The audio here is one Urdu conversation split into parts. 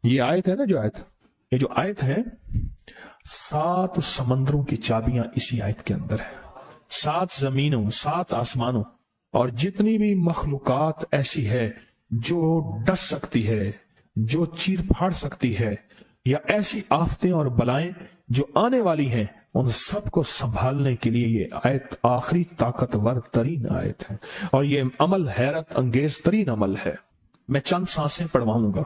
یہ آیت ہے نا، یہ جو آیت ہے، 7 سمندروں کی چابیاں اسی آیت کے اندر ہے. 7 زمینوں، 7 آسمانوں، اور جتنی بھی مخلوقات ایسی ہے جو ڈس سکتی ہے، جو چیر پھاڑ سکتی ہے، یا ایسی آفتیں اور بلائیں جو آنے والی ہیں، ان سب کو سنبھالنے کے لیے یہ آیت آخری طاقتور ترین آیت ہے. اور یہ عمل حیرت انگیز ترین عمل ہے. میں چند سانسیں پڑھواؤں گا،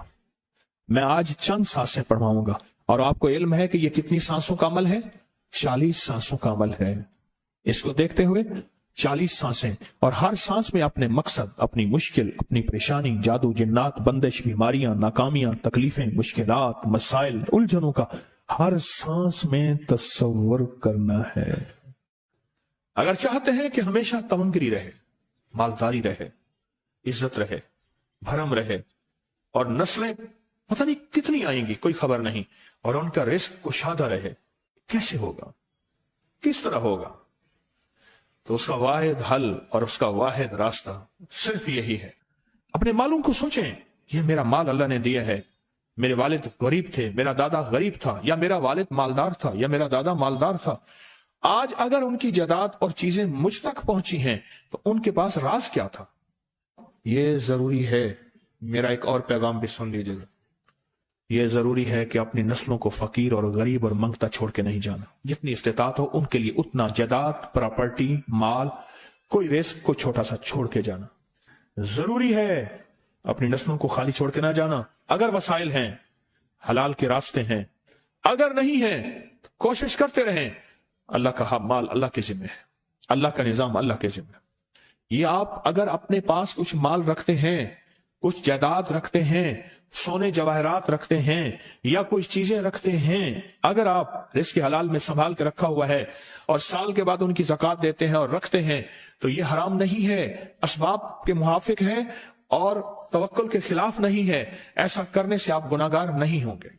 میں آج چند سانسیں پڑھواؤں گا، اور آپ کو علم ہے کہ یہ کتنی سانسوں کا عمل ہے؟ 40 سانسوں کا عمل ہے. اس کو دیکھتے ہوئے 40 سانسیں، اور ہر سانس میں اپنے مقصد، اپنی مشکل، اپنی پریشانی، جادو جنات، بندش، بیماریاں، ناکامیاں، تکلیفیں، مشکلات، مسائل، الجھنوں کا ہر سانس میں تصور کرنا ہے. اگر چاہتے ہیں کہ ہمیشہ تمنگری رہے، مالداری رہے، عزت رہے، بھرم رہے، اور نسلیں پتہ نہیں کتنی آئیں گی کوئی خبر نہیں، اور ان کا رزق کشادہ رہے، کیسے ہوگا؟ کس طرح ہوگا؟ تو اس کا واحد حل اور اس کا واحد راستہ صرف یہی ہے. اپنے مالوں کو سوچیں، یہ میرا مال اللہ نے دیا ہے. میرے والد غریب تھے، میرا دادا غریب تھا، یا میرا والد مالدار تھا، یا میرا دادا مالدار تھا. آج اگر ان کی جائیداد اور چیزیں مجھ تک پہنچی ہیں تو ان کے پاس راز کیا تھا؟ یہ ضروری ہے. میرا ایک اور پیغام بھی سن لیجیے. یہ ضروری ہے کہ اپنی نسلوں کو فقیر اور غریب اور منگتا چھوڑ کے نہیں جانا. جتنی استطاعت ہو ان کے لیے اتنا جائیداد، پراپرٹی، مال، کوئی رزق کو چھوٹا سا چھوڑ کے جانا ضروری ہے. اپنی نسلوں کو خالی چھوڑ کے نہ جانا. اگر وسائل ہیں، حلال کے راستے ہیں، اگر نہیں ہیں کوشش کرتے رہیں. اللہ کا مال اللہ کے ذمہ ہے، اللہ کا نظام اللہ کے ذمہ ہے. یہ آپ اگر اپنے پاس کچھ مال رکھتے ہیں، کچھ جائیداد رکھتے ہیں، سونے جواہرات رکھتے ہیں، یا کچھ چیزیں رکھتے ہیں، اگر آپ رزق حلال میں سنبھال کے رکھا ہوا ہے اور سال کے بعد ان کی زکوٰۃ دیتے ہیں اور رکھتے ہیں، تو یہ حرام نہیں ہے، اسباب کے موافق ہے اور توکل کے خلاف نہیں ہے. ایسا کرنے سے آپ گناہگار نہیں ہوں گے.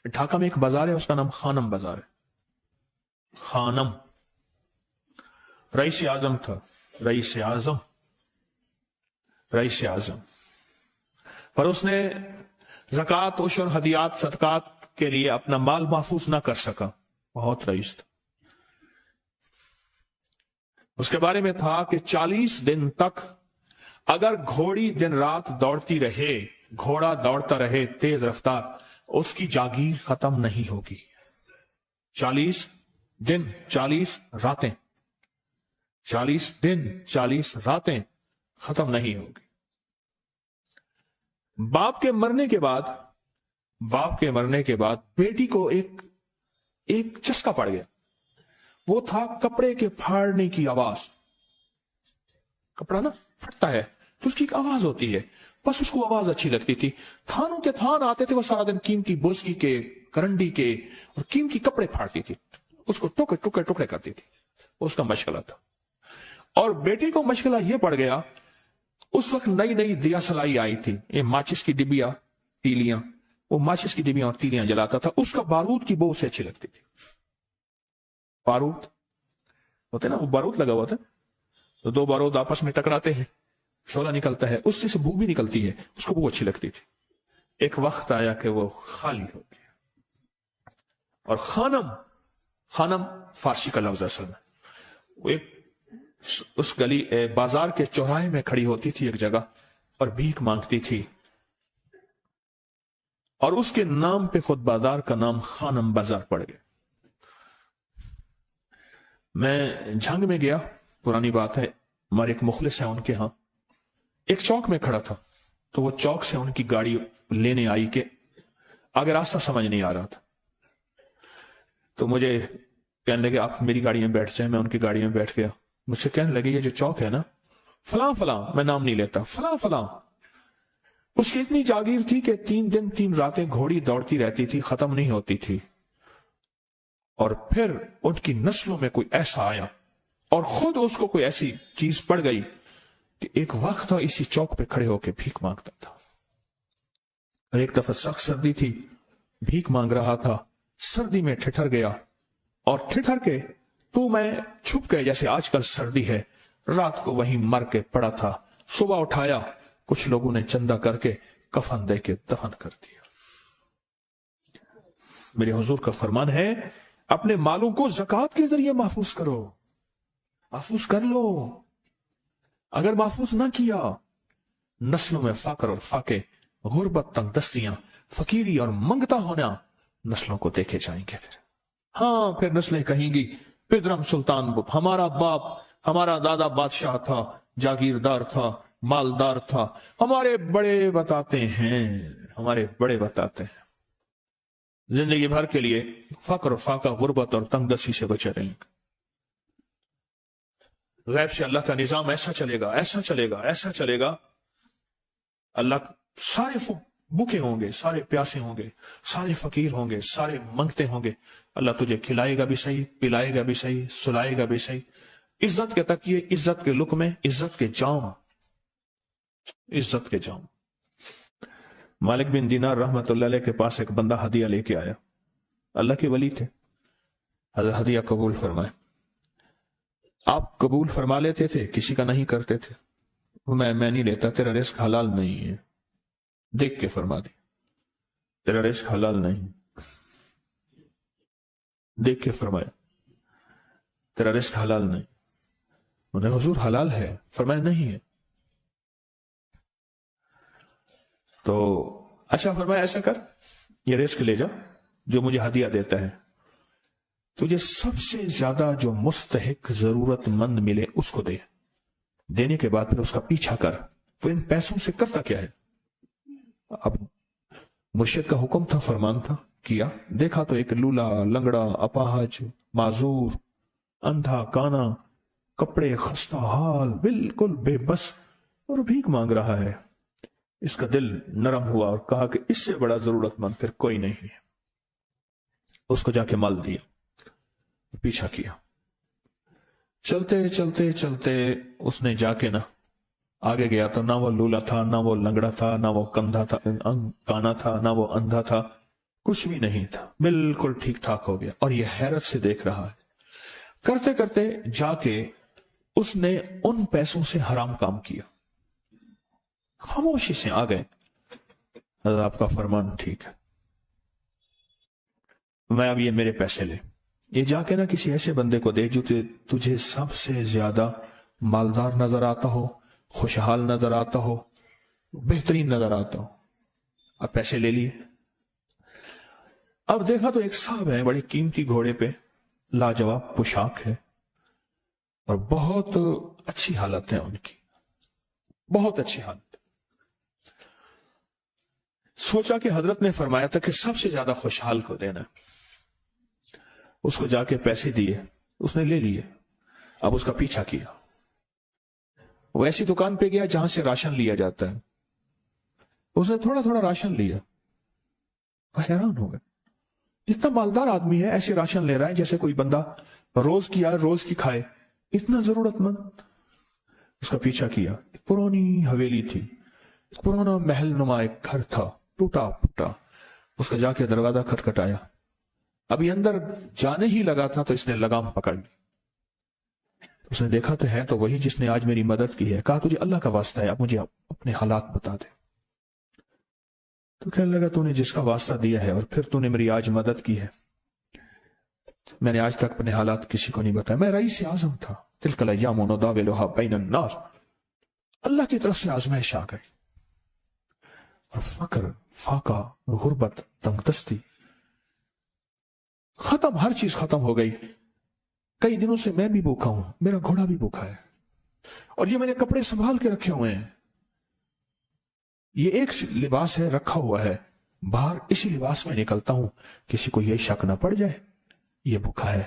ڈھاکہ میں ایک بازار ہے، اس کا نام خانم بازار ہے. خانم رئیس اعظم تھا، رئیس اعظم، پر اس نے زکوٰۃ، عشر، ہدیات، صدقات کے لیے اپنا مال محفوظ نہ کر سکا. بہت رئیس تھا. اس کے بارے میں تھا کہ 40 دن تک اگر گھوڑی دن رات دوڑتی رہے، گھوڑا دوڑتا رہے تیز رفتار، اس کی جاگیر ختم نہیں ہوگی. 40 دن 40 راتیں، 40 دن 40 راتیں ختم نہیں ہوگی. باپ کے مرنے کے بعد بیٹی کو ایک چسکا پڑ گیا. وہ تھا کپڑے کے پھاڑنے کی آواز. کپڑا نا پھٹتا ہے تو اس کی ایک آواز ہوتی ہے، بس اس کو آواز اچھی لگتی تھی. تھانوں کے تھان آتے تھے، وہ سارا دن قیمتی بوسکی کے، کرنڈی کے اور قیمتی کپڑے پھاڑتی تھی، اس کو ٹکڑے کرتی تھی. اس کا مشغلہ تھا. اور بیٹی کو مشغلہ یہ پڑ گیا، اس وقت نئی دیا سلائی آئی تھی، یہ ماچس کی ڈبیاں، تیلیاں، وہ ماچس کی ڈبیاں اور تیلیاں جلاتا تھا. اس کا بارود کی بو اسے اچھی لگتی تھی. بارود ہوتے نا، وہ بارود لگا ہوا تھا، تو 2 بارود آپس میں ٹکراتے ہیں، شعلہ نکلتا ہے، اس سے بو بھی نکلتی ہے، اس کو بو اچھی لگتی تھی. ایک وقت آیا کہ وہ خالی ہو گیا. اور خانم فارسی کا لفظ اصل میں، وہ ایک اس گلی بازار کے چوراہے میں کھڑی ہوتی تھی ایک جگہ اور بھیک مانگتی تھی، اور اس کے نام پہ خود بازار کا نام خانم بازار پڑ گیا. میں جھنگ میں گیا، پرانی بات ہے، ہمارے ایک مخلص ہیں ان کے ہاں، ایک چوک میں کھڑا تھا، تو وہ چوک سے ان کی گاڑی لینے آئی کہ آگے راستہ سمجھ نہیں آ رہا تھا. تو مجھے کہنے لگے آپ میری گاڑی میں بیٹھ جائیں. میں ان کی گاڑی میں بیٹھ گیا. مجھ سے کہنے لگے یہ جو چوک ہے نا، فلاں، میں نام نہیں لیتا، فلاں، اس کی اتنی جاگیر تھی کہ 3 دن 3 راتیں گھوڑی دوڑتی رہتی تھی، ختم نہیں ہوتی تھی. اور پھر ان کی نسلوں میں کوئی ایسا آیا اور خود اس کو کوئی ایسی چیز پڑ گئی کہ ایک وقت تھا اسی چوک پہ کھڑے ہو کے بھیک مانگتا تھا. اور ایک دفعہ سخت سردی تھی، بھیک مانگ رہا تھا، سردی میں ٹھٹر گیا، اور ٹھٹر کے تو میں چھپ گئے جیسے آج کل سردی ہے. رات کو وہیں مر کے پڑا تھا. صبح اٹھایا، کچھ لوگوں نے چندہ کر کے کفن دے کے دفن کر دیا. میرے حضور کا فرمان ہے اپنے مالوں کو زکوٰۃ کے ذریعے محفوظ کرو، محفوظ کر لو۔ اگر محفوظ نہ کیا، نسلوں میں فقر اور فاقے، غربت، تنگ دستیاں، فقیری اور منگتا ہونا نسلوں کو دیکھے جائیں گے۔ پھر نسلیں کہیں گی پدرم سلطان ہمارا باپ، ہمارا دادا بادشاہ تھا، جاگیردار تھا، مالدار تھا، ہمارے بڑے بتاتے ہیں زندگی بھر کے لیے فقر و فاقہ، غربت اور تنگ دستی سے بچے رہیں گے۔ غیب سے اللہ کا نظام ایسا چلے گا، اللہ سارے بھوکے ہوں گے، سارے پیاسے ہوں گے، سارے فقیر ہوں گے، سارے منگتے ہوں گے، اللہ تجھے کھلائے گا بھی صحیح، پلائے گا بھی صحیح، سلائے گا بھی صحیح، عزت کے تکیے، عزت کے لقمے، عزت کے جام۔ مالک بن دینار رحمت اللہ علیہ کے پاس ایک بندہ ہدیہ لے کے آیا، اللہ کے ولی تھے، حضرت ہدیہ قبول فرمائے۔ آپ قبول فرما لیتے تھے، کسی کا نہیں کرتے تھے۔ میں نہیں لیتا، تیرا رزق حلال نہیں ہے، دیکھ کے فرما دی، تیرا رزق حلال نہیں، دیکھ کے فرمایا تیرا رزق حلال نہیں۔ انہیں حضور حلال ہے، فرمایا نہیں ہے۔ تو اچھا فرمایا ایسا کر، یہ رزق لے جا جو مجھے ہدیہ دیتا ہے، تجھے سب سے زیادہ جو مستحق ضرورت مند ملے اس کو دے، دینے کے بعد پھر اس کا پیچھا کر۔ تو ان پیسوں سے کرتا کیا ہے؟ اب مرشد کا حکم تھا، فرمان تھا، کیا، دیکھا تو ایک لولا، لنگڑا، اپاہج، معذور، اندھا، کانا، کپڑے خستہ حال، بالکل بے بس اور بھیک مانگ رہا ہے۔ اس کا دل نرم ہوا اور کہا کہ اس سے بڑا ضرورت مند پھر کوئی نہیں ہے۔ اس کو جا کے مال دیا، پیچھا کیا، چلتے چلتے چلتے اس نے جا کے آگے گیا تو نہ وہ لولا تھا، نہ وہ لنگڑا تھا، نہ وہ کانا تھا، نہ وہ اندھا تھا، کچھ بھی نہیں تھا، بالکل ٹھیک ٹھاک ہو گیا۔ اور یہ حیرت سے دیکھ رہا ہے، کرتے کرتے جا کے اس نے ان پیسوں سے حرام کام کیا، خاموشی سے آ گئے، حضرت آپ کا فرمان ٹھیک ہے، میں اب یہ میرے پیسے لے، یہ جا کے کسی ایسے بندے کو دے جو تجھے سب سے زیادہ مالدار نظر آتا ہو، خوشحال نظر آتا ہو، بہترین نظر آتا ہو۔ اب پیسے لے لیے، اب دیکھا تو ایک صاحب ہے، بڑی قیمتی گھوڑے پہ، لاجواب پوشاک ہے اور بہت اچھی حالت ہے ان کی، بہت اچھی حالت۔ سوچا کہ حضرت نے فرمایا تھا کہ سب سے زیادہ خوشحال کو دینا، اس کو جا کے پیسے دیے، اس نے لے لیے۔ اب اس کا پیچھا کیا، وہ ایسی دکان پہ گیا جہاں سے راشن لیا جاتا ہے، اس نے تھوڑا تھوڑا راشن لیا، وہ حیران ہو گیا، اتنا مالدار آدمی ہے، ایسے راشن لے رہا ہے جیسے کوئی بندہ روز کی کھائے، اتنا ضرورت مند۔ اس کا پیچھا کیا، ایک پرانی حویلی تھی، ایک پرانا محل نما ایک گھر تھا، ٹوٹا پھوٹا۔ اس کا جا کے دروازہ کھٹکھٹایا، ابھی اندر جانے ہی لگا تھا تو اس نے لگام پکڑ لی۔ اس نے دیکھا تو ہے تو وہی جس نے آج میری مدد کی ہے، کہا تجھے اللہ کا واسطہ ہے، اب مجھے اپنے حالات بتا دے۔ تو کہنے لگا تو نے جس کا واسطہ دیا ہے اور پھر تو نے میری آج مدد کی ہے، میں نے آج تک اپنے حالات کسی کو نہیں بتایا، میں رئیس اعظم تھا، تلک الایام نداولها بین الناس، اللہ کی طرف سے آزمائش آ گئی، اور فقر، فاقہ، غربت، تنگ دستی ختم، ہر چیز ختم ہو گئی۔ کئی دنوں سے میں بھی بھوکا ہوں، میرا گھوڑا بھی بھوکا ہے، اور یہ میں نے کپڑے سنبھال کے رکھے ہوئے ہیں، یہ ایک لباس ہے رکھا ہوا ہے، باہر اسی لباس میں نکلتا ہوں، کسی کو یہ شک نہ پڑ جائے یہ بھوکا ہے،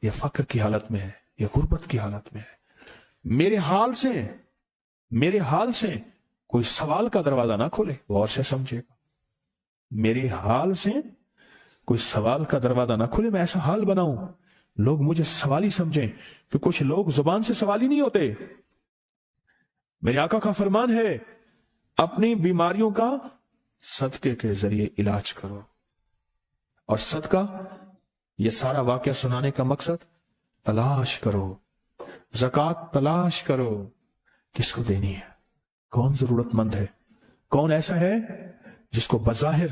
یہ فقر کی حالت میں ہے، یہ غربت کی حالت میں ہے۔ میرے حال سے کوئی سوال کا دروازہ نہ کھولے، غور سے سمجھے گا، میرے حال سے کوئی سوال کا دروازہ نہ کھولے، میں ایسا حال بناؤں لوگ مجھے سوالی سمجھیں، کہ کچھ لوگ زبان سے سوالی نہیں ہوتے۔ میرے آقا کا فرمان ہے اپنی بیماریوں کا صدقے کے ذریعے علاج کرو، اور صدقہ، یہ سارا واقعہ سنانے کا مقصد، تلاش کرو، زکوٰۃ تلاش کرو، کس کو دینی ہے، کون ضرورت مند ہے، کون ایسا ہے جس کو بظاہر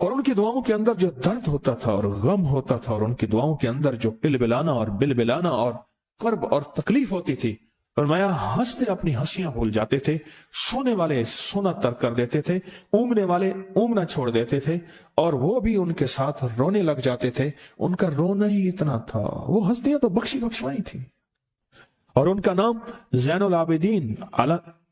اور ان کی دعاؤں کے اندر جو درد ہوتا تھا اور غم ہوتا تھا، اور ان کی دعاؤں کے اندر جو پلبلانا اور بلبلانا اور کرب اور تکلیف ہوتی تھی، فرمایا ہنستے اپنی ہنسیاں بھول جاتے تھے، سونے والے سونا ترک کر دیتے تھے، اونگنے والے اونگنا چھوڑ دیتے تھے، اور وہ بھی ان کے ساتھ رونے لگ جاتے تھے۔ ان کا رونا ہی اتنا تھا، وہ ہستیاں تو بخشی بخشوائی تھی۔ اور ان کا نام زین العابدین،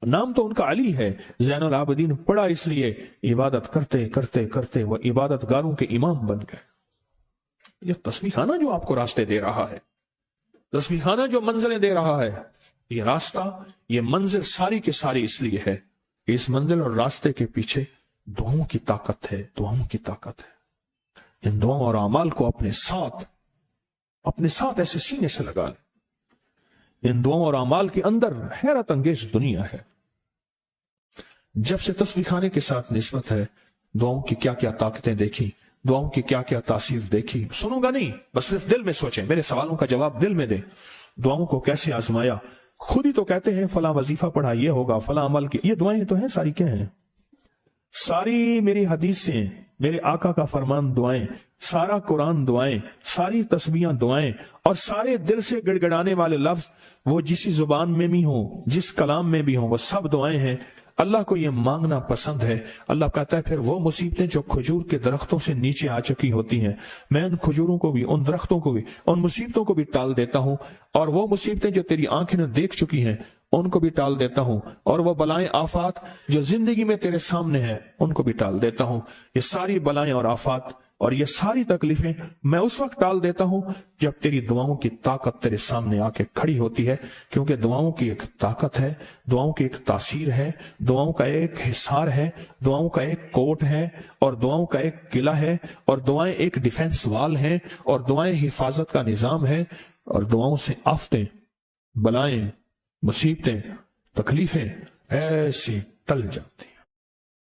نام تو ان کا علی ہے، زین العابدین پڑا اس لیے عبادت کرتے کرتے کرتے وہ عبادت گاروں کے امام بن گئے۔ یہ تسبیح خانہ جو آپ کو راستے دے رہا ہے، تسبیح خانہ جو منزلیں دے رہا ہے، یہ راستہ، یہ منزل ساری کے ساری اس لیے ہے کہ اس منزل اور راستے کے پیچھے دعاؤں کی طاقت ہے، دعاؤں کی طاقت ہے۔ ان دعاؤں اور اعمال کو اپنے ساتھ ایسے سینے سے لگا لیں۔ ان دعاؤں اور اعمال کے اندر حیرت انگیز دنیا ہے۔ جب سے تسبیح خانے کے ساتھ نسبت ہے، دعاؤں کی کیا کیا طاقتیں دیکھی، دعاؤں کی کیا کیا تاثیر دیکھی، سنوں گا نہیں، بس صرف دل میں سوچیں، میرے سوالوں کا جواب دل میں دیں۔ دعاؤں کو کیسے آزمایا، خود ہی تو کہتے ہیں فلاں وظیفہ پڑھا یہ ہوگا، فلاں عمل کی، یہ دعائیں تو ہیں، ساری کیا ہیں؟ ساری میری حدیثیں، میرے آقا کا فرمان دعائیں، سارا قرآن دعائیں، ساری تسبیحاں دعائیں، اور سارے دل سے گڑ گڑانے والے لفظ وہ جسی زبان میں بھی ہوں، جس کلام میں بھی ہوں، وہ سب دعائیں ہیں۔ اللہ کو یہ مانگنا پسند ہے۔ اللہ کہتا ہے پھر وہ مصیبتیں جو کھجور کے درختوں سے نیچے آ چکی ہوتی ہیں، میں ان کھجوروں کو بھی، ان درختوں کو بھی، ان مصیبتوں کو بھی ٹال دیتا ہوں، اور وہ مصیبتیں جو تیری آنکھیں نے دیکھ چکی ہیں ان کو بھی ٹال دیتا ہوں، اور وہ بلائیں آفات جو زندگی میں تیرے سامنے ہیں ان کو بھی ٹال دیتا ہوں۔ یہ ساری بلائیں اور آفات اور یہ ساری تکلیفیں میں اس وقت ٹال دیتا ہوں جب تیری دعاؤں کی طاقت تیرے سامنے آ کے کھڑی ہوتی ہے، کیونکہ دعاؤں کی ایک طاقت ہے، دعاؤں کی ایک تاثیر ہے، دعاؤں کا ایک حصار ہے، دعاؤں کا ایک کوٹ ہے، اور دعاؤں کا ایک قلعہ ہے، اور دعائیں ایک ڈیفنس وال ہیں، اور دعائیں حفاظت کا نظام ہے، اور دعاؤں سے آفتیں، بلائیں، مصیبتیں، تکلیفیں ایسی ٹل جاتی ہیں۔